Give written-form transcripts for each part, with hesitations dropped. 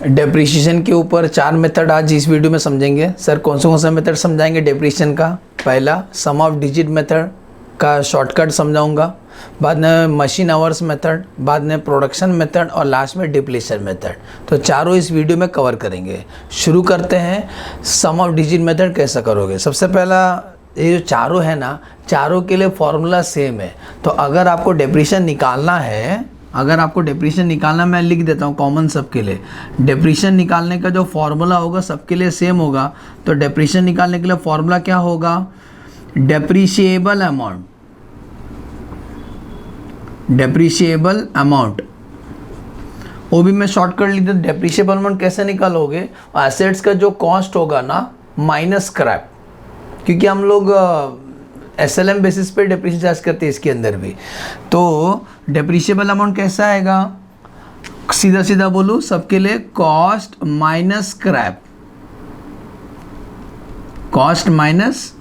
Depreciation के ऊपर 4 method आज इस वीडियो में समझेंगे। सर कौन सा मेथड समझाएंगे डेप्रिसिएशन का? पहला सम ऑफ डिजिट मेथड का शॉर्टकट समझाऊंगा, बाद में मशीन आवर्स मेथड, बाद में प्रोडक्शन मेथड और लास्ट में डिप्लीशन मेथड। तो चारों इस वीडियो में कवर करेंगे। शुरू करते हैं। सम ऑफ डिजिट मेथड कैसे करोगे? सबसे पहला ये जो चारों है ना, चारों के लिए फॉर्मूला सेम है। तो अगर आपको डेप्रिसिएशन निकालना है, मैं लिख देता हूँ कॉमन सबके लिए। डेप्रिसिएशन निकालने का जो फॉर्मूला होगा सबके लिए सेम होगा। तो डेप्रिसिएशन निकालने के लिए फॉर्मूला क्या होगा? डेप्रिशिएबल अमाउंट, वो भी मैं शॉर्टकट लिख देता। डेप्रिशिएबल अमाउंट कैसे निकालोगे? एसेट्स का जो कॉस्ट होगा ना माइनस स्क्रैप, क्योंकि हम लोग SLM बेसिस पे डेप्रिसिएशन चार्ज करते हैं इसके अंदर भी। तो डेप्रिशिएबल अमाउंट कैसा आएगा? सीधा सीधा बोलूँ सबके लिए, cost minus scrap, cost minus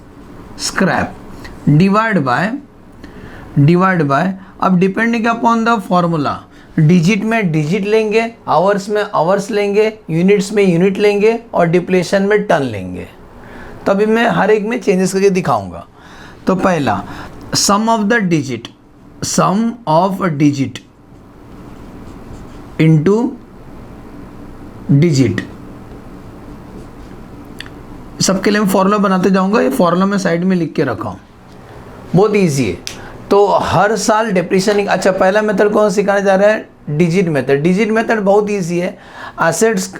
scrap divide by अब depending upon the formula, digit में डिजिट लेंगे, आवर्स में आवर्स लेंगे, यूनिट्स में यूनिट लेंगे और डिप्लेशन में टन लेंगे। तभी मैं हर एक में चेंजेस करके दिखाऊंगा। तो पहला सम ऑफ डिजिट इनटू डिजिट, सबके लिए मैं फॉर्मूला बनाते जाऊंगा। ये फॉर्मूला मैं साइड में लिख के रखा हूं, बहुत इजी है। तो हर साल डेप्रिसिएशन, अच्छा पहला मेथड कौन सिखाने जा रहा है? Digit method. डिजिट मेथड बहुत इजी है। एसेट्स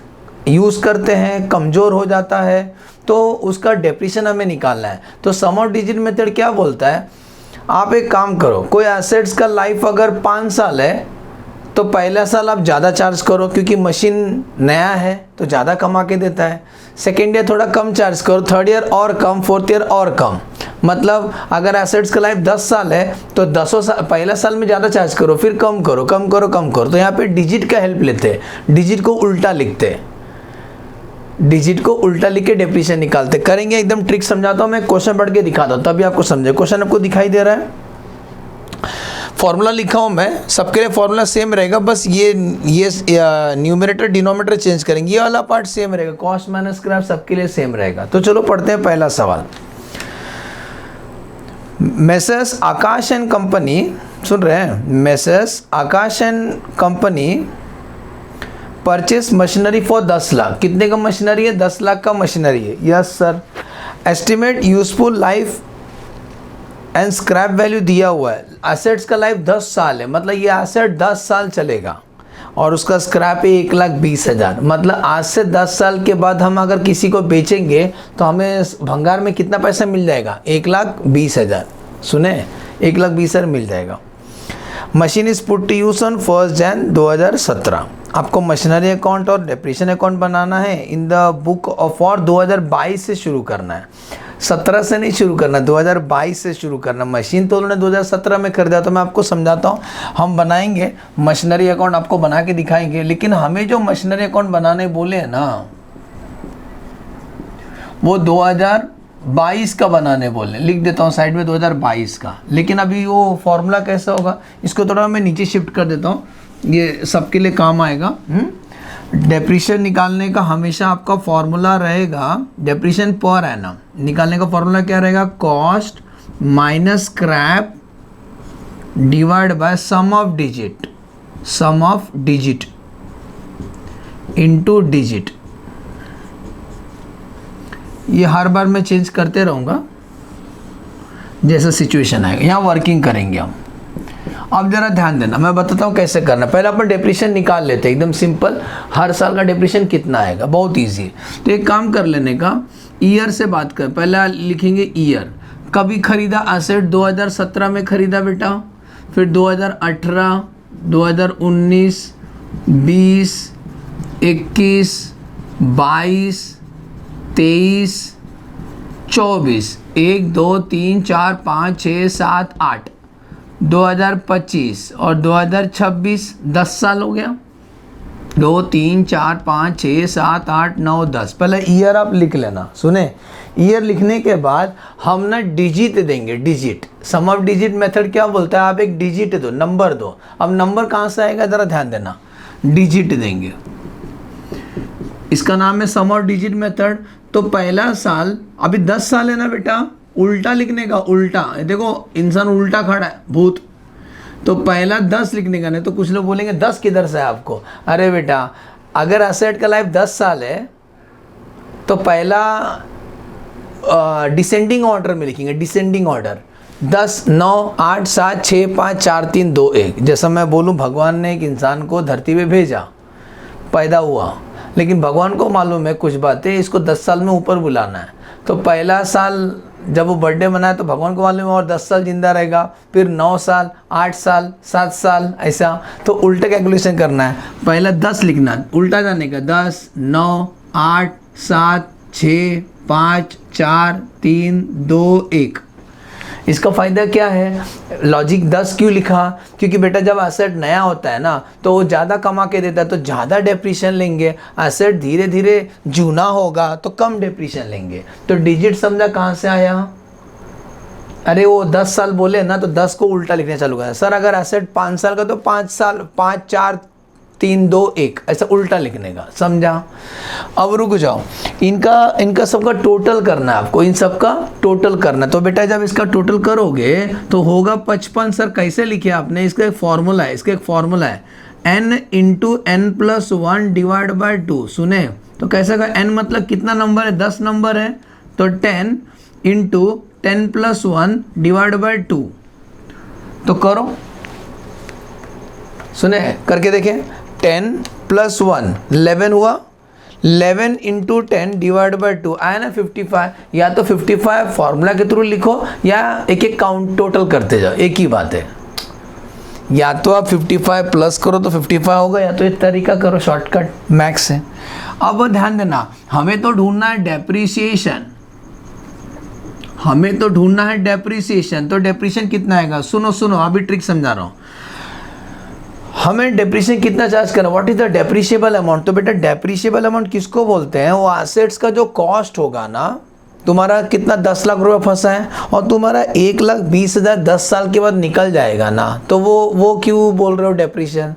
यूज़ करते हैं, कमज़ोर हो जाता है तो उसका डेप्रिसिएशन हमें निकालना है। तो सम ऑफ डिजिट मेथड क्या बोलता है? आप एक काम करो, कोई एसेट्स का लाइफ अगर 5 साल है तो पहला साल आप ज़्यादा चार्ज करो, क्योंकि मशीन नया है तो ज़्यादा कमा के देता है। सेकेंड ईयर थोड़ा कम चार्ज करो, थर्ड ईयर और कम, फोर्थ ईयर और कम। मतलब अगर एसेट्स का लाइफ 10 साल है तो 10 साल, पहला साल में ज़्यादा चार्ज करो, फिर कम करो। तो यहाँ पे डिजिट का हेल्प लेते हैं, डिजिट को उल्टा लिखते हैं, डिजिट को उल्टा लिख के डेप्रिसिएशन निकालते करेंगे। एकदम ट्रिक समझाता हूँ मैं, क्वेश्चन पढ़ के दिखाता हूँ तभी आपको समझे। क्वेश्चन आपको दिखाई दे रहा है, फॉर्मूला लिखा हूँ मैं, सबके लिए फॉर्मूला सेम रहेगा, बस ये न्यूमरेटर डिनोमिनेटर चेंज करेंगे, ये वाला पार्ट सेम रहेगा, कॉस्ट माइनस स्क्रैप सबके लिए सेम रहेगा। तो चलो पढ़ते हैं पहला सवाल। मेसर्स आकाश एंड कंपनी, सुन रहे हैं? Messrs Akash and company purchase machinery for 10 lakh. कितने का मशीनरी है? 10 लाख का मशीनरी है। Yes sir. Estimate useful life and scrap value दिया हुआ है। एसेट्स का लाइफ 10 साल है, मतलब ये एसेट 10 साल चलेगा और उसका स्क्रैप है 1,20,000। मतलब आज से 10 साल के बाद हम अगर किसी को बेचेंगे तो हमें भंगार में कितना पैसा मिल जाएगा? 1,20,000। सुने, 1,20,000 मिल जाएगा। Machine is put to use on 1 January 2017। आपको मशीनरी अकाउंट और डेप्रिसिएशन अकाउंट बनाना है इन द बुक ऑफ, और 2022 से शुरू करना है, 17 से नहीं शुरू करना, 2022 से शुरू करना। मशीन तो उन्होंने 2017 में कर दिया। तो मैं आपको समझाता हूँ, हम बनाएंगे मशीनरी अकाउंट, आपको बना के दिखाएंगे। लेकिन हमें जो मशीनरी अकाउंट बनाने बोले हैं ना, वो 2022 का बनाने बोले। लिख देता हूँ साइड में 2022 का। लेकिन अभी वो फॉर्मूला कैसा होगा, इसको थोड़ा मैं नीचे शिफ्ट कर देता हूँ, ये सबके लिए काम आएगा। डेप्रिसिएशन निकालने का हमेशा आपका फॉर्मूला रहेगा, डेप्रिसिएशन पर एनम निकालने का फॉर्मूला क्या रहेगा? Cost minus scrap divide by sum of digit into digit. ये हर बार मैं चेंज करते रहूँगा जैसा सिचुएशन आएगा। यहाँ वर्किंग करेंगे हम। अब जरा ध्यान देना, मैं बताता हूँ कैसे करना। पहले अपन डेप्रिसिएशन निकाल लेते हैं, एकदम सिंपल। हर साल का डेप्रिसिएशन कितना आएगा, बहुत इजी है। तो एक काम कर लेने का, ईयर से बात कर, पहले लिखेंगे ईयर। कभी खरीदा एसेट? 2017 में खरीदा बेटा, फिर 2018, 2019, 20, 21, 22, 23, 24, 1, 2, 3, 4, 5, 6, 7, 8, 2025 और 2026, 10 साल हो गया। 2, 3, 4, 5, 6, 7, 8, 9, 10। पहले ईयर आप लिख लेना। सुने, ईयर लिखने के बाद हम ना डिजिट देंगे, digit. Sum of digit method क्या बोलता है? आप एक डिजिट दो, नंबर दो। अब नंबर कहाँ से आएगा, ज़रा ध्यान देना। डिजिट देंगे, इसका नाम है सम और डिजिट मेथड। तो पहला साल, अभी 10 साल है ना बेटा, उल्टा लिखने का, उल्टा। देखो इंसान उल्टा खड़ा है, भूत। तो पहला 10 लिखने का। नहीं तो कुछ लोग बोलेंगे 10 किधर से है आपको। अरे बेटा, अगर एसेट का लाइफ 10 साल है तो पहला डिसेंडिंग ऑर्डर में लिखेंगे, डिसेंडिंग ऑर्डर। 10, 9, 8, 7, 6, 5, 4, 3, 2, 1। जैसा मैं बोलूँ, भगवान ने एक इंसान को धरती पे भेजा, पैदा हुआ, लेकिन भगवान को मालूम है कुछ बातें, इसको 10 साल में ऊपर बुलाना है। तो पहला साल जब वो बर्थडे मनाए तो भगवान को मालूम है और 10 साल जिंदा रहेगा, फिर 9 साल, 8 साल, 7 साल, ऐसा। तो उल्टा कैलकुलेशन करना है, पहला 10 लिखना, उल्टा जाने का, 10, 9, 8, 7, 6, 5, 4, 3, 2, 1। इसका फ़ायदा क्या है? लॉजिक 10 क्यों लिखा? क्योंकि बेटा जब एसेट नया होता है ना तो वो ज़्यादा कमा के देता है तो ज़्यादा डेप्रीशिएशन लेंगे। एसेट धीरे धीरे जूना होगा तो कम डेप्रीशिएशन लेंगे। तो डिजिट समझा कहाँ से आया? अरे वो 10 साल बोले ना तो 10 को उल्टा लिखने चालू करा। सर अगर एसेट 5 साल का तो 5 साल, 5, 4, 3, 2, 1 ऐसा उल्टा लिखने का, समझा? अब रुक जाओ, इनका सबका टोटल करना है आपको, इन सबका टोटल करना है। तो बेटा जब इसका टोटल करोगे तो होगा 55। सर कैसे लिखे आपने? इसका एक फॉर्मूला है, n into n+1 divide by 2। सुने तो कैसे का? n मतलब कितना नंबर है? 10 नंबर है, तो 10 इंटू 10+1 डिवाइड बाई 2। तो करो, सुने करके देखें। 10+1 11 हुआ, 11 इंटू 10 डिवाइड बाई 2 आया ना 55। या तो 55 फॉर्मूला के थ्रू लिखो या एक एक काउंट टोटल करते जाओ, एक ही बात है। या तो आप 55 प्लस करो तो 55 होगा, या तो एक तरीका करो शॉर्टकट मैक्स है। अब ध्यान देना, हमें तो ढूंढना है डेप्रीसिएशन, हमें तो ढूंढना है डेप्रीसिएशन। तो डेप्रीसिएशन कितना आएगा? सुनो सुनो, अभी ट्रिक समझा रहा हूँ। हमें डेप्रीशिएशन कितना चार्ज करना, what is the depreciable amount? तो बेटा डेप्रीशिएबल अमाउंट किसको बोलते हैं? वो एसेट्स का जो कॉस्ट होगा ना, तुम्हारा कितना 10 लाख रुपए फंसा है और तुम्हारा 1,20,000 10 साल के बाद निकल जाएगा ना, तो वो क्यों बोल रहे हो डेप्रीशिएशन?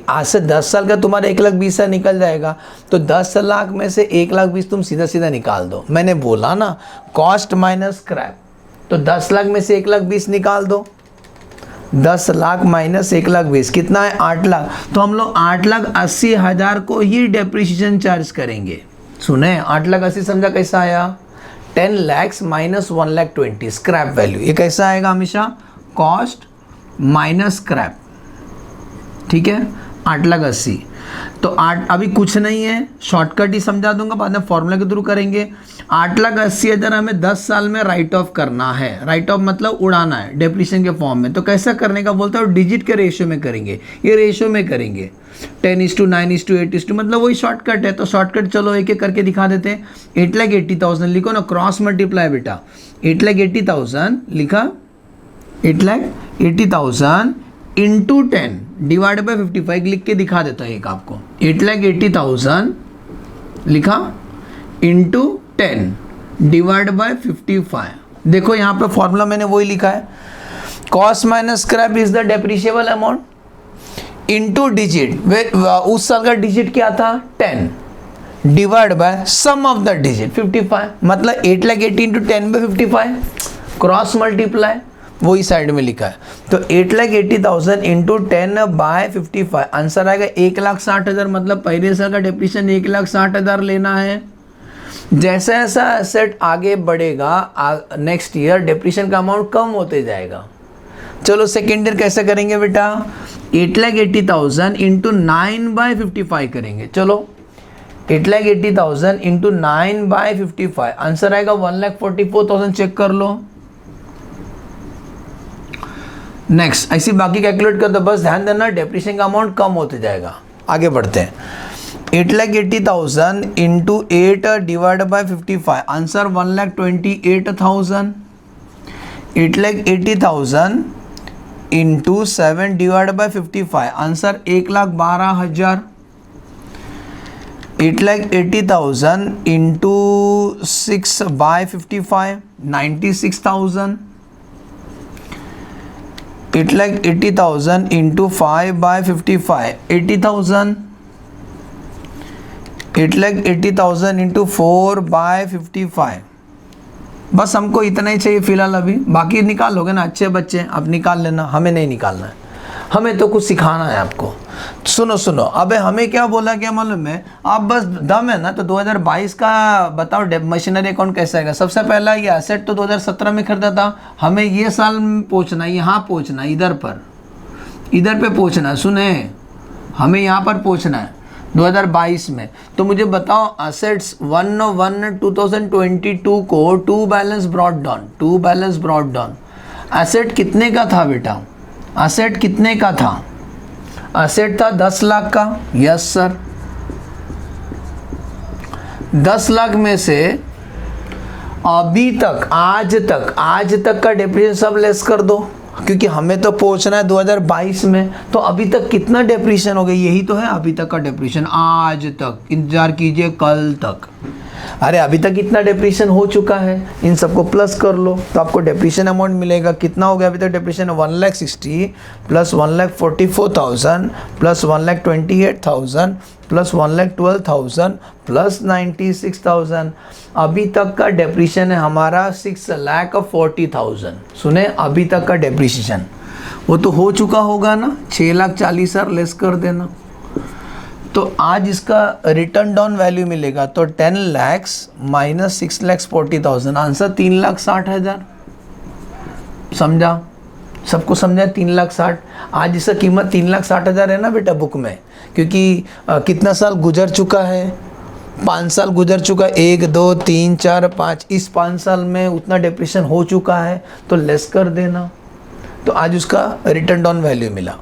आज से 10 साल का तुम्हारा 1,20,000 निकल जाएगा, तो 10 लाख में से 1,20,000 तुम सीधा सीधा निकाल दो। मैंने बोला ना कॉस्ट माइनस स्क्रैप, तो 10 लाख में से 1,20,000 निकाल दो। 10 लाख माइनस 1,20,000 कितना है? 8 लाख। तो हम लोग 8,80,000 को ही डेप्रीशिएशन चार्ज करेंगे। सुने, 8,80,000 समझा कैसा आया? 10 लाख माइनस 1,20,000 स्क्रैप वैल्यू। ये कैसा आएगा? हमेशा कॉस्ट माइनस स्क्रैप, ठीक है? 8,80,000। तो 8 अभी कुछ नहीं है, शॉर्टकट ही समझा दूंगा, बाद में फॉर्मूला के थ्रू करेंगे। 8,80,000 हमें 10 साल में राइट ऑफ करना है। राइट ऑफ मतलब उड़ाना है डेप्रीशिएशन के फॉर्म में। तो कैसा करने का बोलता है? डिजिट के रेशियो में करेंगे, ये रेशियो में करेंगे। 10:9:8 मतलब वही शॉर्टकट है। तो शॉर्टकट चलो एक एक करके दिखा देते हैं। 8,80,000 लिखो ना, क्रॉस मल्टीप्लाई बेटा। 8,80,000 लिखा, 8,80,000 इंटू 10 डिवाइड बाई 55 लिख के दिखा देता है एक आपको। 8,80,000 लिखा इंटू 10 डिवाइड बाई 55। देखो यहाँ पे फॉर्मूला मैंने वही लिखा है, cost minus scrap is the depreciable amount into digit. उस साल का डिजिट क्या था? 10 divide by sum of the digit 55। मतलब 8,80,000 इंटू 10 बाई 55, क्रॉस मल्टीप्लाई वही साइड में लिखा है। तो 8,80,000 इंटू 10 बाय 55 आंसर आएगा 1,60,000। मतलब पहले साल का डेप्रीशिएशन 1,60,000 लेना है। जैसा जैसा एसेट आगे बढ़ेगा नेक्स्ट ईयर डेप्रीशिएशन का अमाउंट कम होते जाएगा। चलो सेकेंड ईयर कैसे करेंगे बेटा? 8,80,000 इंटू 9 बाय 55 करेंगे। चलो 8,80,000 इंटू 9 बाय 55 आंसर आएगा 1,44,000। चेक कर लो। नेक्स्ट ऐसी बाकी कैलकुलेट कर दो, बस ध्यान देना डेप्रीशिएशन का अमाउंट कम होते जाएगा। आगे बढ़ते हैं। 8,80,000 into 8 divide by 55 answer 1,28,000। 8,80,000 into 7 divide by 55 answer 1,12,000। 8,80,000 into 6 by 55 96,000। 8,80,000 into 5 by 55 80,000। 8,80,000 into 4/55, बस हमको इतना ही चाहिए फिलहाल अभी, बाकी निकाल लोगे ना अच्छे बच्चे, अब निकाल लेना, हमें नहीं निकालना है, हमें तो कुछ सिखाना है आपको। सुनो अबे हमें क्या बोला क्या मालूम है, आप बस दम है ना तो 2022 का बताओ मशीनरी अकाउंट कैसा आएगा। सबसे पहला ये एसेट तो 2017 में खरीदा था, हमें ये साल पहुँचना, यहाँ पहुँचना, इधर पे पहुँचना, सुने हमें यहाँ पर पहुँचना है 2022 में। तो मुझे बताओ असेट्स 1/1/2022 को to balance brought down, asset कितने का था बेटा, एसेट कितने का था, एसेट था 10 लाख का, यस सर। 10 लाख में से अभी तक आज तक का डेप्रिसिएशन सब लेस कर दो, क्योंकि हमें तो पहुंचना है 2022 में, तो अभी तक कितना डेप्रिसिएशन हो गया, यही तो है अभी तक का डेप्रिसिएशन, आज तक, इंतजार कीजिए कल तक। अरे अभी तक इतना डेप्रिसिएशन हो चुका है, इन सबको प्लस कर लो तो आपको डेप्रिसिएशन अमाउंट मिलेगा। कितना हो गया अभी तक depreciation, 1,60,000 plus 1,44,000 plus 1,28,000 plus 1,12,000 plus 96,000। अभी तक का डेप्रिसिएशन है हमारा 6,40,000। सुने, अभी तक का डेप्रिसिएशन वो तो हो चुका होगा ना, 6,40,000 लेस कर देना, तो आज इसका रिटर्न डाउन वैल्यू मिलेगा तो 10 लाख माइनस 6,40,000, आंसर 3,60,000। समझा, सबको समझा, 3,60,000। आज इसका कीमत 3,60,000 है ना बेटा बुक में, क्योंकि कितना साल गुजर चुका है, 5 साल गुजर चुका है, 1 2 3 4 5, इस 5 साल में उतना डेप्रिसिएशन हो चुका है तो लेस कर देना, तो आज उसका रिटर्न डाउन वैल्यू मिला।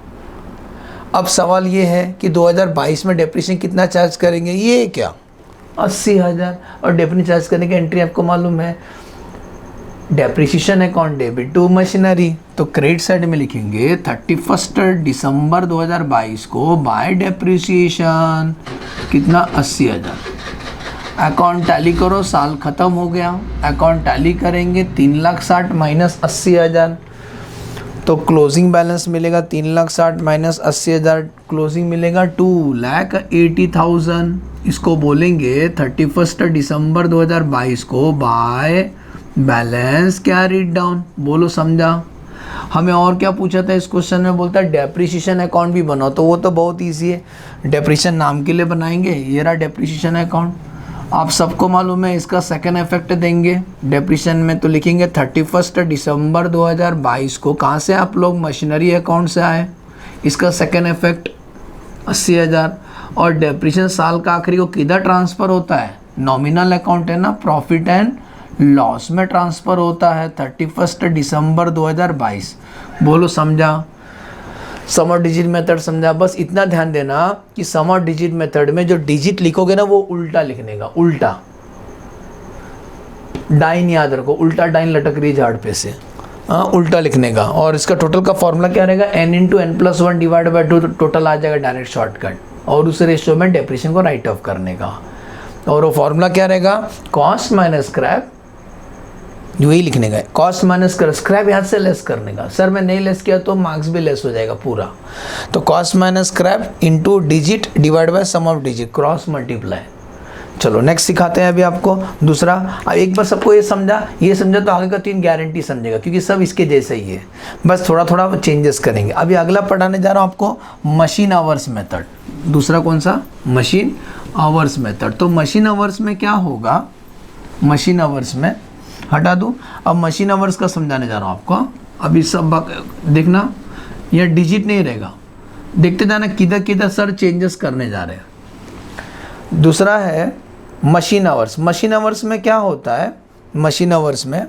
अब सवाल ये है कि 2022 में डेप्रिसिएशन कितना चार्ज करेंगे, ये क्या 80,000, और डेप्रिसिएशन चार्ज करने की एंट्री आपको मालूम है, depreciation account debit to machinery, तो क्रेडिट साइड में लिखेंगे 31 दिसंबर 2022 को बाय डेप्रिसिएशन कितना 80,000। अकाउंट टैली करो, साल ख़त्म हो गया, अकाउंट टैली करेंगे 3,60,000 माइनस 80,000, तो क्लोजिंग बैलेंस मिलेगा 3,60,000 माइनस 80,000, क्लोजिंग मिलेगा 2,80,000। इसको बोलेंगे 31 दिसंबर 2022 को बाय बैलेंस कैरीड डाउन। बोलो समझा। हमें और क्या पूछा था इस क्वेश्चन में, बोलता है डेप्रिसिएशन अकाउंट भी बनाओ, तो वो तो बहुत ईजी है, डेप्रिसिएशन नाम के लिए बनाएंगे, ये रहा डेप्रिसिएशन अकाउंट। आप सबको मालूम है इसका सेकेंड इफेक्ट देंगे डेप्रिसिएशन में, तो लिखेंगे 31 दिसंबर 2022 को, कहाँ से आप लोग मशीनरी अकाउंट से आए, इसका सेकेंड इफेक्ट 80,000। और डेप्रिसिएशन साल का आखिरी को किधर ट्रांसफ़र होता है, नॉमिनल अकाउंट है ना, प्रॉफिट एंड लॉस में ट्रांसफ़र होता है 31 दिसंबर 2022। बोलो समझा। सम ऑफ डिजिट मेथड समझा। बस इतना ध्यान देना कि सम ऑफ डिजिट मेथड में जो डिजिट लिखोगे ना वो उल्टा लिखने का, उल्टा डाइन याद रखो, उल्टा डाइन लटक रही झाड़ पे से, हाँ उल्टा लिखने का। और इसका टोटल का फॉर्मूला क्या रहेगा, n into n plus 1 divide by 2, total आ जाएगा डायरेक्ट शॉर्टकट, और उस रेशियो में डेप्रिसिएशन को राइट ऑफ करने का। और वो फॉर्मूला क्या रहेगा, कॉस्ट माइनस स्क्रैप, वही लिखने का, कॉस्ट माइनस कर स्क्रैप यहाँ से लेस करने का। सर मैं नहीं लेस किया तो मार्क्स भी लेस हो जाएगा पूरा, तो cost minus scrap into digit divide by sum of digit, cross multiply. चलो नेक्स्ट सिखाते हैं अभी आपको दूसरा। अब एक बार सबको ये समझा तो आगे का 3 गारंटी समझेगा, क्योंकि सब इसके जैसे ही है, बस थोड़ा थोड़ा चेंजेस करेंगे। अभी अगला पढ़ाने जा रहा हूँ आपको मशीन आवर्स मेथड। दूसरा कौन सा, मशीन आवर्स मेथड। तो मशीन आवर्स में क्या होगा, मशीन आवर्स में हटा दूँ, अब मशीन आवर्स का समझाने जा रहा हूँ आपको। अभी सब देखना, यह डिजिट नहीं रहेगा, देखते जाना किधर किधर सर चेंजेस करने जा रहे हैं। दूसरा है मशीन आवर्स। मशीन आवर्स में क्या होता है, मशीन आवर्स में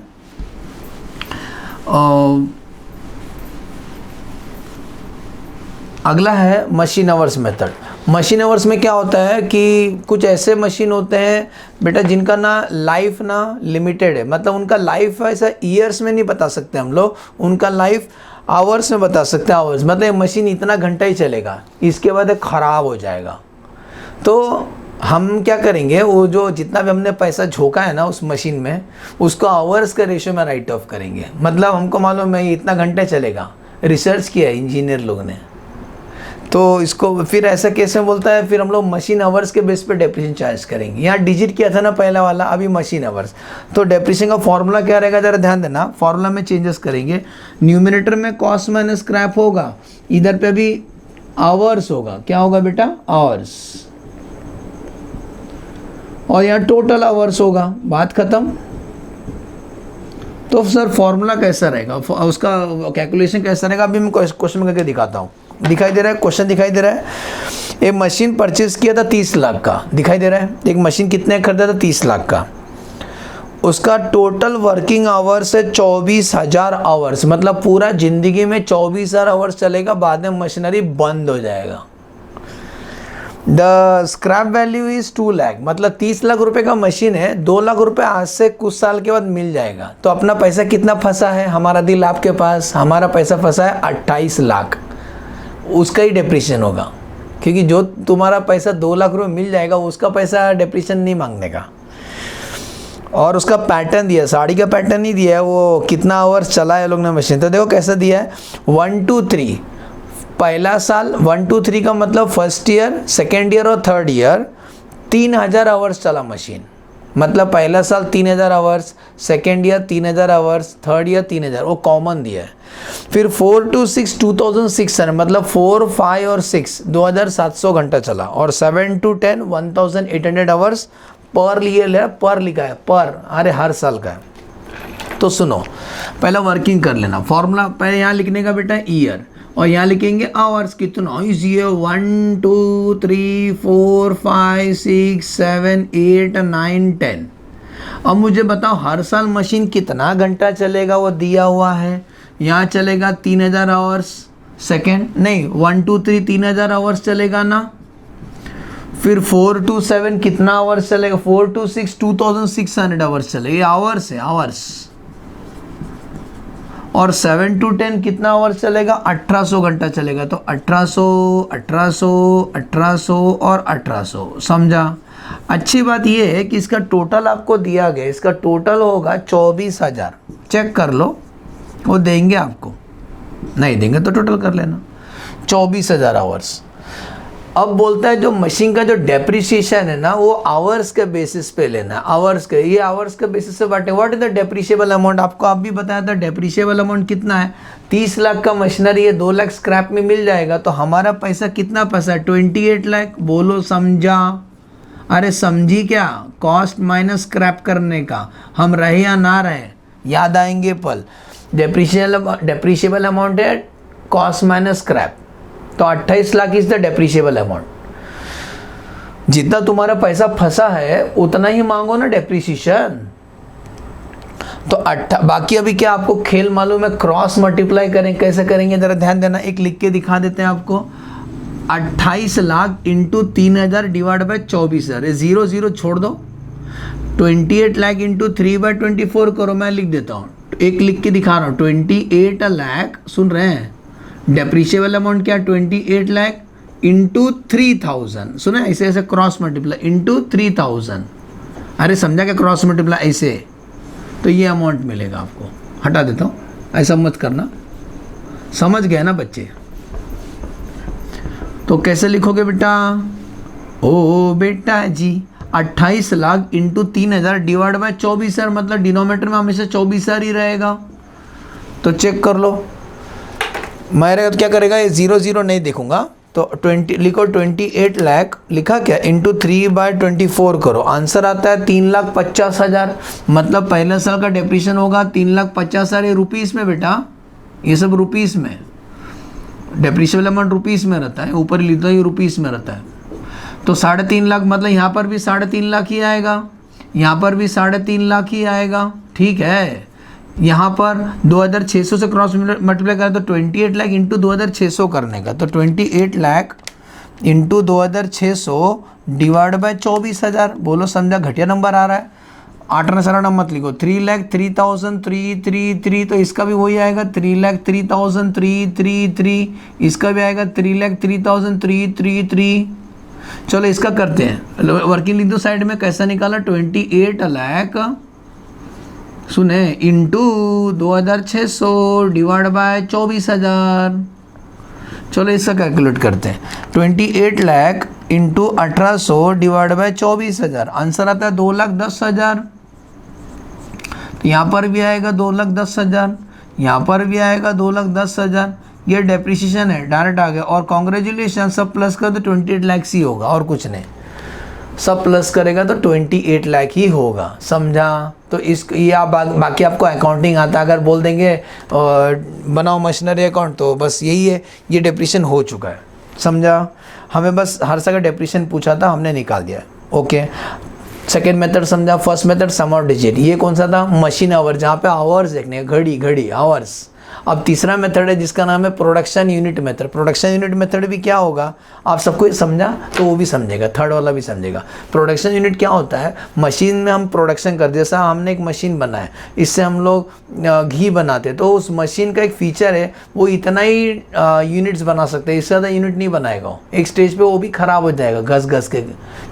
अगला है machine hours method. Machine hours में क्या होता है कि कुछ ऐसे मशीन होते हैं बेटा जिनका ना लाइफ ना लिमिटेड है, मतलब उनका लाइफ ऐसा ईयर्स में नहीं बता सकते हम लोग, उनका लाइफ आवर्स में बता सकते हैं। आवर्स मतलब मशीन इतना घंटा ही चलेगा, इसके बाद ख़राब हो जाएगा। तो हम क्या करेंगे, वो जो जितना भी हमने पैसा झोंका है ना उस मशीन में, उसको आवर्स के रेशियो में राइट ऑफ करेंगे। मतलब हमको मालूम है इतना घंटे चलेगा, रिसर्च किया है इंजीनियर लोग ने, तो इसको फिर ऐसा केस में बोलता है, फिर हम लोग मशीन आवर्स के बेस पे डेप्रिसिएशन चार्ज करेंगे। यहाँ डिजिट किया था ना पहला वाला, अभी मशीन आवर्स। तो डेप्रिसिएशन का फॉर्मूला क्या रहेगा, जरा ध्यान देना, फॉर्मूला में चेंजेस करेंगे। न्यूमिनेटर में कॉस्ट माइनस स्क्रैप होगा, इधर पे भी आवर्स होगा। क्या होगा बेटा, आवर्स, और यहाँ टोटल आवर्स होगा, बात खत्म। तो सर फॉर्मूला कैसा रहेगा, उसका कैलकुलेशन कैसा रहेगा, अभी मैं क्वेश्चन में करके दिखाता हूँ। दिखाई दे रहा है, क्वेश्चन दिखाई दे रहा है। एक मशीन परचेज किया था 30 लाख का, दिखाई दे रहा है। एक मशीन कितने खरीदा था, 30 लाख का। उसका टोटल वर्किंग आवर्स है 24,000 आवर्स, मतलब पूरा जिंदगी में 24,000 आवर्स चलेगा, बाद में मशीनरी बंद हो जाएगा। The scrap value is 2 lakh, मतलब 30 लाख रुपए का मशीन है, 2 लाख रुपए आज से कुछ साल के बाद मिल जाएगा। तो अपना पैसा कितना फंसा है, हमारा दिल आपके पास, हमारा पैसा फंसा है 28 लाख, उसका ही डेप्रिसिएशन होगा। क्योंकि जो तुम्हारा पैसा 2 लाख रुपए मिल जाएगा, उसका पैसा डेप्रिसिएशन नहीं मांगने का। और उसका पैटर्न दिया, साड़ी का पैटर्न नहीं दिया है, वो कितना आवर्स चला है लोग ने मशीन। तो देखो कैसा दिया है, 1 to 3 पहला साल, 1 to 3 का मतलब फर्स्ट ईयर, सेकेंड ईयर और थर्ड ईयर 3000 आवर्स चला मशीन। मतलब पहला साल 3000 hours, second year 3000 hours, third year 3000, वो कॉमन दिया है। फिर 4 to 6 2600, मतलब 4, 5 और 6 2700 घंटा चला। और 7 to 10 1800 आवर्स पर लिए, पर लिखा है, पर, अरे हर साल का है। तो सुनो, पहला वर्किंग कर लेना। फॉर्मूला पहले यहाँ लिखने का बेटा ईयर, और यहाँ लिखेंगे आवर्स। कितना ईजी है, 1 2 3 4 5 6 7 8 9 10। अब मुझे बताओ हर साल मशीन कितना घंटा चलेगा, वो दिया हुआ है। यहाँ चलेगा 3000 आवर्स सेकेंड, नहीं 1 to 3 3000 आवर्स चलेगा ना। फिर 4 to 7 कितना आवर्स चलेगा, 4 to 6 2600 आवर्स चलेगा, ये आवर्स है, आवर्स। और 7 to 10 कितना आवर्स चलेगा, 1800 घंटा चलेगा। तो 1800 1800 1800 और 1800, समझा। अच्छी बात ये है कि इसका टोटल आपको दिया गया, इसका टोटल होगा 24,000। चेक कर लो, वो देंगे आपको, नहीं देंगे तो टोटल कर लेना, 24,000 आवर्स। अब बोलता है जो मशीन का जो डेप्रिसिएशन है ना, वो आवर्स के बेसिस पे लेना है, आवर्स के, ये आवर्स के बेसिस से बांटे। What is the depreciable amount, आपको आप भी बताया था डेप्रिशिएबल अमाउंट कितना है। 30 लाख का मशीनरी है, 2 लाख स्क्रैप में मिल जाएगा, तो हमारा पैसा कितना फंसा है, 28 लाख। बोलो समझा, अरे समझी क्या, कॉस्ट माइनस स्क्रैप करने का, हम रहे या ना रहे याद आएंगे पल। डेप्रिशिएबल अमाउंट है कॉस्ट माइनस स्क्रैप, तो 28 lakh is the depreciable amount. जितना तुम्हारा पैसा फंसा है उतना ही मांगो ना डेप्रिसिएशन। तो बाकी अभी क्या आपको खेल मालूम है, क्रॉस मल्टीप्लाई करें, कैसे करेंगे जरा ध्यान देना। एक लिख के दिखा देते हैं आपको, 28 लाख इंटू 3000 डिवाइड बाई 24,000, 0 0 छोड़ दो। 28 लाख इंटू 3/24 करो, मैं लिख देता हूँ, एक लिख के दिखा रहा हूँ। 28 लाख, सुन रहे हैं, डेप्रिशिएबल अमाउंट क्या, 28 लाख इंटू 3000, सुना ऐसे ऐसे क्रॉस मल्टीप्लाई इंटू 3000। अरे समझा क्या क्रॉस मल्टीप्लाई ऐसे, तो ये अमाउंट मिलेगा आपको। हटा देता हूँ, ऐसा मत करना, समझ गए ना बच्चे। तो कैसे लिखोगे बेटा, ओ बेटा जी 28 लाख इंटू 3000 डिवाइड बाय 24,000, मतलब डिनोमिनेटर में हमेशा 24,000 ही रहेगा। तो चेक कर लो, मेरे क्या करेगा, ये 0 0 नहीं देखूंगा, तो 20 लिखो, 28 लाख लिखा क्या, इंटू 3/24 करो, आंसर आता है 3,50,000। मतलब पहले साल का डेप्रिसिएशन होगा 3,50,000, ये रुपीस में बेटा, ये सब रुपीस में, डेप्रिशिएबल अमाउंट रुपीस में रहता है, ऊपर लिख दो ये रुपीस में रहता है। तो 3.5 लाख, मतलब यहाँ पर भी 3.5 लाख ही आएगा, यहाँ पर भी 3.5 लाख ही आएगा, ठीक है। यहाँ पर 2600 से क्रॉस मल्टीप्लाई करें तो 28 लाख इंटू 2600 करने का, तो 28 लाख इंटू 2600 डिवाइड बाय 24,000। बोलो समझा, घटिया नंबर आ रहा है, 8 सारा नंबर मत लिखो। 3,03,333, तो इसका भी वही आएगा, 3,03,333, इसका भी आएगा 3,03,333। चलो इसका करते हैं, वर्किंग लिख दो साइड में। कैसा निकाला, 28 लाख सुने इंटू 2600 डिवाइड बाय 24,000। चलो इसका कैलकुलेट करते हैं। 28 lakh into 1800 divide by 24,000, answer आता है 2,10,000। तो यहाँ पर भी आएगा 2,10,000, यहाँ पर भी आएगा 2,10,000। ये डेप्रिसिएशन है, डायरेक्ट आ गया। और कॉन्ग्रेचुलेशन, सब प्लस कर तो 28 लाख ही होगा और कुछ नहीं। सब प्लस करेगा तो 28 लाख ही होगा, समझा। तो इस ये आप बाकी आपको अकाउंटिंग आता है, अगर बोल देंगे बनाओ मशीनरी अकाउंट तो बस यही है, ये डेप्रिसिएशन हो चुका है, समझा। हमें बस हर साल का डेप्रिसिएशन पूछा था, हमने निकाल दिया। ओके, सेकेंड मेथड समझा। First method sum of digit, ये कौन सा था, मशीन आवर, जहाँ पे आवर्स देखने, घड़ी आवर्स। अब तीसरा मेथड है जिसका नाम है production unit method. Production unit method भी क्या होगा, आप सबको समझा तो वो भी समझेगा, थर्ड वाला भी समझेगा। प्रोडक्शन यूनिट क्या होता है, मशीन में हम प्रोडक्शन करते, जैसा हमने एक मशीन बनाया, इससे हम लोग घी बनाते, तो उस मशीन का एक फीचर है वो इतना ही यूनिट्स बना सकते हैं, इससे ज़्यादा यूनिट नहीं बनाएगा। एक स्टेज पे वो भी ख़राब हो जाएगा घस के,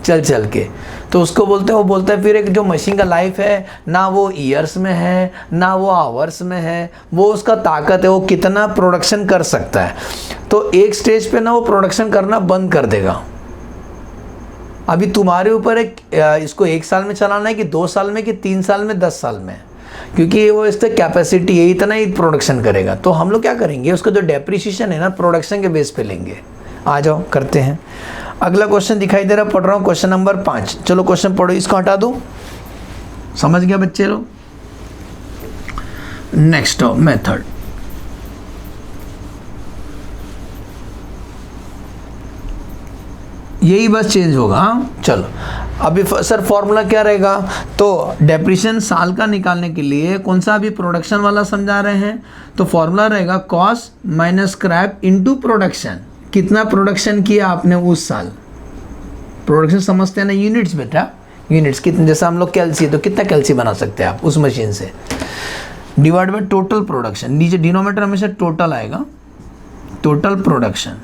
चल के, तो उसको बोलते हैं, वो बोलता है फिर एक जो मशीन का लाइफ है ना वो ईयर्स में है ना वो आवर्स में है, वो उसका ताकत है, वो कितना प्रोडक्शन कर सकता है। तो एक स्टेज पे ना वो प्रोडक्शन करना बंद कर देगा। अभी तुम्हारे ऊपर है इसको 1 साल में चलाना है कि 2 साल में कि 3 साल में 10 साल में, क्योंकि वो इससे कैपेसिटी है, इतना ही प्रोडक्शन करेगा। तो हम लोग क्या करेंगे, उसका जो डेप्रिसिएशन है ना प्रोडक्शन के बेस पे लेंगे। आ जाओ करते हैं। अगला क्वेश्चन दिखाई दे रहा, पढ़ रहा हूँ, क्वेश्चन नंबर 5। चलो क्वेश्चन पढ़ो, इसको हटा दो, समझ गया बच्चे लोग। नेक्स्ट मेथड, यही बस चेंज होगा। हाँ चलो, अभी सर फॉर्मूला क्या रहेगा, तो डेप्रिसिएशन साल का निकालने के लिए कौन सा अभी प्रोडक्शन वाला समझा रहे हैं, तो फॉर्मूला रहेगा cost minus scrap into production. कितना प्रोडक्शन किया आपने उस साल, प्रोडक्शन समझते हैं ना, यूनिट्स बेटा, यूनिट्स कितने, जैसा हम लोग कैल्सी, तो कितना कैल्सी बना सकते हैं आप उस मशीन से, डिवाइड बाय टोटल प्रोडक्शन। नीचे डिनोमिनेटर हमेशा टोटल आएगा, टोटल प्रोडक्शन।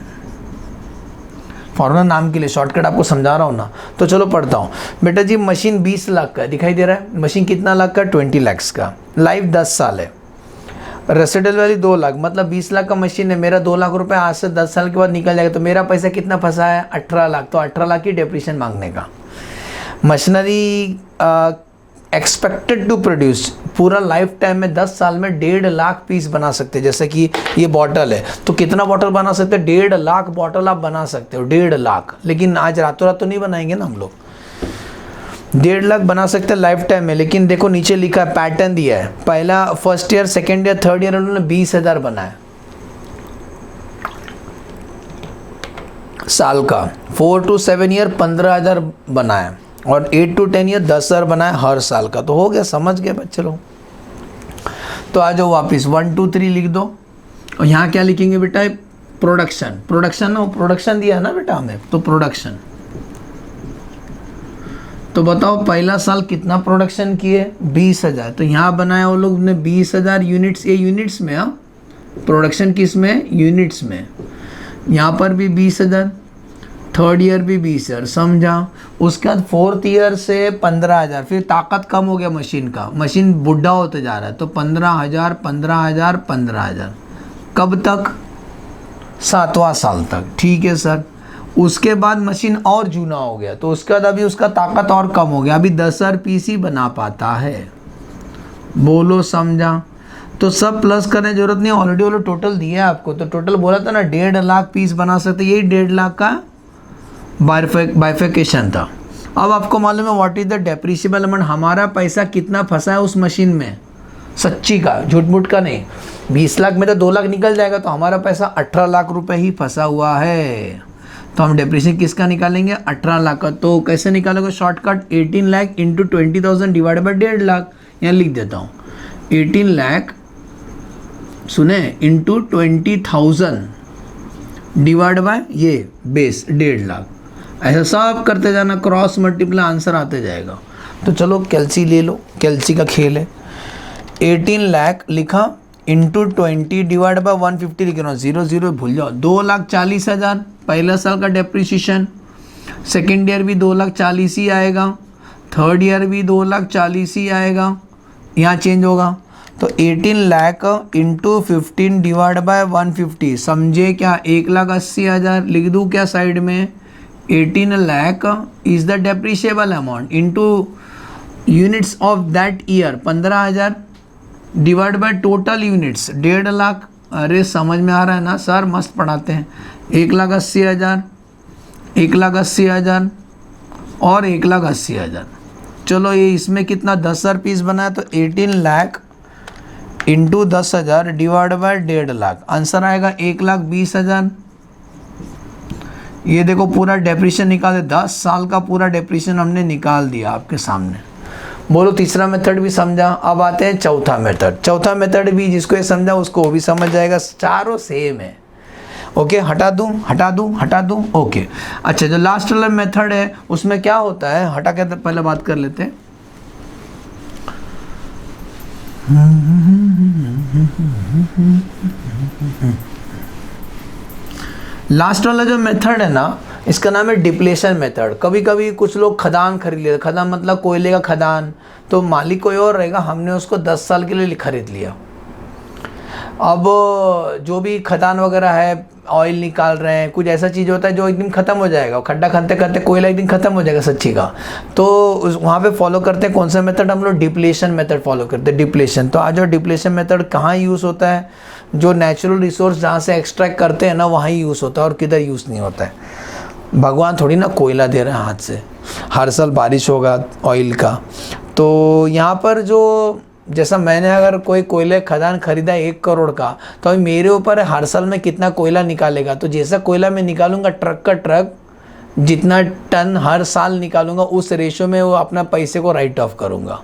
फॉर्मूला नाम के लिए शॉर्टकट आपको समझा रहा हूँ ना, तो चलो पढ़ता हूँ। बेटा जी मशीन 20 लाख का दिखाई दे रहा है, मशीन कितना लाख का, 20 लाख का, लाइफ 10 साल है, रेसिडुअल वैल्यू 2 लाख, मतलब 20 लाख का मशीन है, मेरा 2 लाख रुपए आज से 10 साल के बाद निकल जाएगा, तो मेरा पैसा कितना फंसा है, 18 लाख। तो 18 लाख की डेप्रिसिएशन मांगने का। मशीनरी एक्सपेक्टेड टू प्रोड्यूस, पूरा लाइफ टाइम में 10 साल में 1.5 लाख पीस बना सकते हैं। जैसे कि ये बॉटल है, तो कितना बॉटल बना सकते हैं, 1.5 लाख बॉटल आप बना सकते हो, 1.5 लाख। लेकिन आज रातों रात तो नहीं बनाएंगे ना हम लोग, 1.5 लाख बना सकते हैं लाइफ टाइम में। लेकिन देखो नीचे लिखा है, पैटर्न दिया है, पहला first year, second year, third year उन्होंने 20,000 बनाया साल का, 4 to 7 ईयर 15,000 बनाया, और 8 to 10 ईयर 10,000 बनाया हर साल का। तो हो गया, समझ गए बच्चे लोग। तो आ जाओ वापिस, 1 2 3 लिख दो, और यहाँ क्या लिखेंगे बेटा, प्रोडक्शन। प्रोडक्शन ना, प्रोडक्शन दिया है ना बेटा हमें, तो प्रोडक्शन। तो बताओ पहला साल कितना प्रोडक्शन किए, 20,000। तो यहाँ बनाया वो लोग ने 20,000 यूनिट्स, ये यूनिट्स में, हाँ प्रोडक्शन किस में, यूनिट्स में। यहाँ पर भी 20,000, थर्ड ईयर भी 20,000, समझा। उसके बाद फोर्थ ईयर से 15,000, फिर ताकत कम हो गया मशीन का, मशीन बुढ़ा होते जा रहा है, तो 15,000 15,000 15,000, कब तक, 7वां साल तक। ठीक है सर। उसके बाद मशीन और जूना हो गया, तो उसके बाद अभी उसका ताकत और कम हो गया, अभी 10,000 पीस ही बना पाता है। बोलो समझा। तो सब प्लस करने की जरूरत नहीं, ऑलरेडी वो टोटल दिया है आपको, तो टोटल बोला था ना 1.5 लाख पीस बना सकते, यही 1.5 लाख का बाइफिकेशन था। अब आपको मालूम है what is the depreciable amount, हमारा पैसा कितना फंसा है उस मशीन में, सच्ची का, झूठ मूठ का नहीं। 20 लाख में तो 2 लाख निकल जाएगा, तो हमारा पैसा 18 लाख रुपए ही फंसा हुआ है। तो हम डेप्रिसिएशन किसका निकालेंगे, 18 लाख का। तो कैसे निकालोगे, shortcut 18 lakh into 20,000 divide by 1.5 lakh, यहाँ लिख देता हूँ, 18 लाख सुने इंटू 20,000 डिवाइड बाय ये बेस 1.5 लाख, ऐसा सब करते जाना, क्रॉस मल्टीप्लाई, आंसर आते जाएगा। तो चलो कैल्सी ले लो, कैल्सी का खेल है। 18 लाख लिखा इंटू 20 डिवाइड बाय 150 लिख रहा हूँ, 0 0 भूल जाओ, 2,40,000 पहला साल का डेप्रिसिएशन, सेकेंड ईयर भी 2,40,000 ही आएगा, थर्ड ईयर भी 2,40,000 ही आएगा, यहाँ चेंज होगा। तो 18 लाख इंटू 15 डिवाइड बाय 150, समझे क्या, 1,80,000 लिख दूँ क्या साइड में। 18 lakh is the depreciable amount into units of that year 15,000 divide by total units 1.5 lakh. अरे समझ में आ रहा है ना सर, मस्त पढ़ाते हैं। 1,80,000, 1,80,000 और 1,80,000। चलो ये इसमें कितना 10,000 पीस बना है, तो 18 lakh into 10,000 divide by 1.5 lakh, answer आएगा 1,20,000। ये देखो पूरा डेप्रिशन निकाल दे, 10 साल का पूरा डेप्रिशन हमने निकाल दिया आपके सामने। बोलो तीसरा मेथड भी समझा। अब आते हैं चौथा मेथड। चौथा मेथड भी जिसको ये समझा उसको वो भी समझ जाएगा, चारों सेम है। ओके, हटा दूं हटा दूं हटा दूं, ओके। अच्छा, जो लास्ट वाला मेथड है उसमें क्या होता है, हटा के पहले बात कर लेते हैं। लास्ट वाला जो मेथड है ना, इसका नाम है डिप्लेशन मेथड। कभी कभी कुछ लोग खदान खरीद लेते, खदान मतलब कोयले का खदान, तो मालिक कोई और रहेगा, हमने उसको 10 साल के लिए खरीद लिया। अब जो भी खदान वगैरह है, ऑयल निकाल रहे हैं, कुछ ऐसा चीज़ होता है जो एक दिन ख़त्म हो जाएगा, खड्डा खनते करते कोयला एक दिन ख़त्म हो जाएगा सच्ची का, तो वहाँ पे फॉलो करते हैं कौन सा मेथड, हम लोग डिप्लेशन मेथड फॉलो करते हैं। डिप्लेशन, तो आज जो डिप्लेशन मेथड कहाँ यूज़ होता है, जो नेचुरल रिसोर्स जहाँ से एक्सट्रैक्ट करते हैं ना वहाँ यूज़ होता है, और किधर यूज़ नहीं होता है। भगवान थोड़ी ना कोयला दे रहे हैं हाथ से, हर साल बारिश होगा ऑयल का। तो यहाँ पर जो जैसा मैंने अगर कोई कोयले खदान खरीदा 1 करोड़ का, तो अभी मेरे ऊपर है हर साल मैं कितना कोयला निकालेगा। तो जैसा कोयला मैं निकालूंगा ट्रक का ट्रक, जितना टन हर साल निकालूंगा उस रेशो में वो अपना पैसे को राइट ऑफ करूँगा।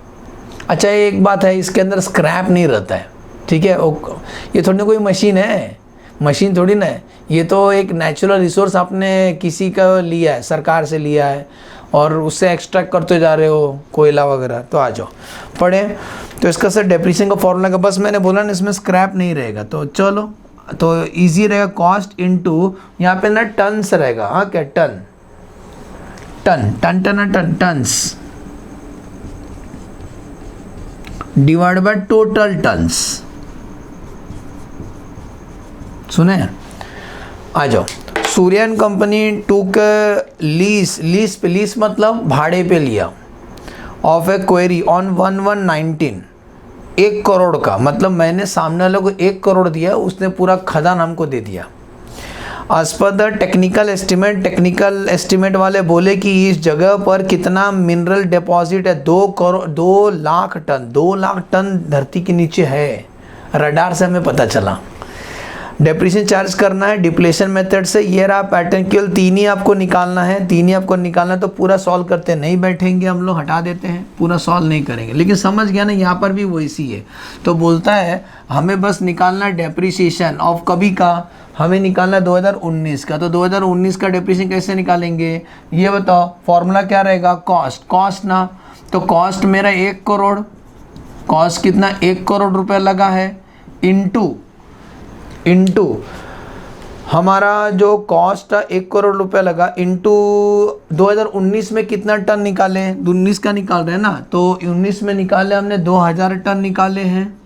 अच्छा, एक बात है, इसके अंदर स्क्रैप नहीं रहता है, ठीक है। ये थोड़ी ना कोई मशीन है, मशीन थोड़ी ना है, ये तो एक नेचुरल रिसोर्स आपने किसी का लिया है, सरकार से लिया है, और उससे एक्सट्रैक्ट करते जा रहे हो कोयला वगैरह। तो आ जाओ पढ़े। तो इसका सर डेप्रिसिएशन का फॉर्मूला का, बस मैंने बोला ना इसमें स्क्रैप नहीं रहेगा, तो चलो तो इजी रहेगा। कॉस्ट इनटू यहाँ पे ना टन्स रहेगा, हाँ क्या, ton ton ton ton ton tons divide by total tons. सुने, आ जाओ। सूर्यन कंपनी टूक लीज मतलब भाड़े पे लिया, of A query on 1119, 1 crore का, मतलब मैंने सामने वाले को 1 करोड़ दिया, उसने पूरा खदान हमको दे दिया। As per the technical estimate वाले बोले कि इस जगह पर कितना मिनरल डिपॉजिट है, 2 लाख टन, 2 लाख टन धरती के नीचे है, रडार से हमें पता चला। डेप्रिसिएशन चार्ज करना है डिप्लेशन मेथड से, ये रहा पैटर्न, केवल 3 ही आपको निकालना है, 3 ही आपको निकालना है। तो पूरा सॉल्व करते नहीं बैठेंगे हम लोग, हटा देते हैं, पूरा सॉल्व नहीं करेंगे। लेकिन समझ गया ना, यहाँ पर भी वैसी है। तो बोलता है हमें बस निकालना डेप्रिसिएशन ऑफ कभी का, हमें निकालना 2019 का। तो 2019 का डेप्रिसिएशन कैसे निकालेंगे ये बताओ, फॉर्मूला क्या रहेगा, कॉस्ट ना, तो कॉस्ट मेरा 1 करोड़, कॉस्ट कितना 1 करोड़ रुपये लगा है, इंटू हमारा जो कॉस्ट 1 करोड़ रुपया लगा, इंटू 2019 में कितना टन निकाले, 19 का निकाल रहे हैं ना, तो 19 में निकाले हमने 2000 टन निकाले हैं।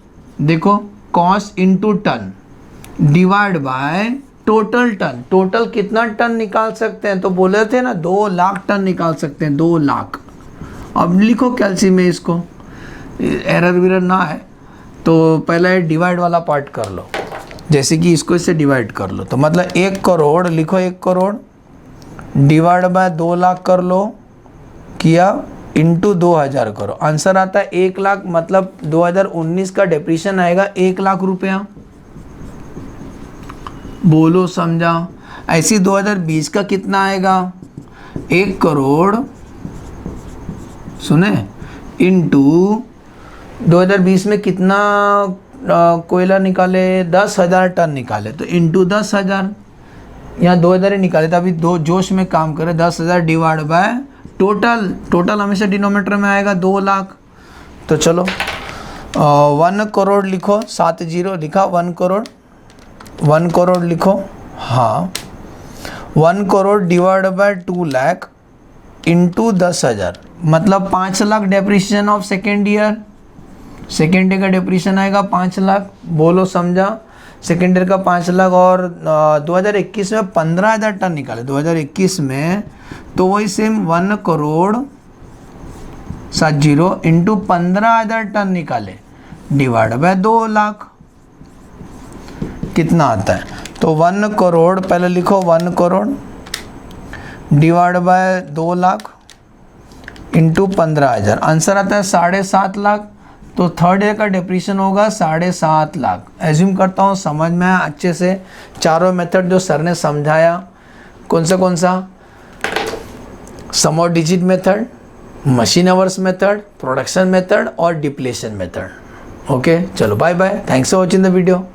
देखो cost into ton divide by total ton, total कितना टन निकाल सकते हैं, तो बोले थे ना 2 लाख टन निकाल सकते हैं, 2 लाख। अब लिखो कैल्सी में, इसको एरर विरर ना है, तो पहले डिवाइड वाला पार्ट कर लो, जैसे कि इसको इससे डिवाइड कर लो। तो मतलब 1 करोड़ लिखो, 1 करोड़ डिवाइड बाय 2 लाख कर लो, किया, इंटू 2000 करो, आंसर आता है 1 लाख। मतलब 2019 का डेप्रिसिएशन आएगा 1 लाख रुपया। बोलो समझा। ऐसी 2020 का कितना आएगा, 1 करोड़ सुने, इंटू 2020 में कितना कोयला निकाले, 10,000 टन निकाले, तो इंटू 10,000, यहाँ 2000 ही निकाले, तो अभी दो जोश में काम करे, 10,000 डिवाइड बाय टोटल हमेशा डिनोमीटर में आएगा 2 लाख। तो चलो 1 करोड़ लिखो, 70 लिखा, 1 करोड़ लिखो, हाँ 1 crore divide by 2 lakh into 10,000, मतलब 5 lakh depreciation of second year. Second year का डिप्रीशन आएगा 5 लाख, बोलो समझा। सेकेंड ईयर का 5 लाख और 2021 में 15,000 टन निकाले 2021 में, तो वही सेम 1,60,000 इंटू 15,000 टन निकाले डिवाइड बाय 2 लाख, कितना आता है? तो 1 करोड़, पहले लिखो 1 crore divide by 2 lakh into 15,000, answer आता है 7.5 लाख। तो थर्ड ईयर का डिप्रीशन होगा 7.5 लाख। एज्यूम करता हूँ समझ में आया अच्छे से चारों मेथड जो सर ने समझाया। कौन सा? Sum of digit method, machine hours method, production method और डिप्लेशन मेथड। ओके, चलो bye bye, thanks for watching the video.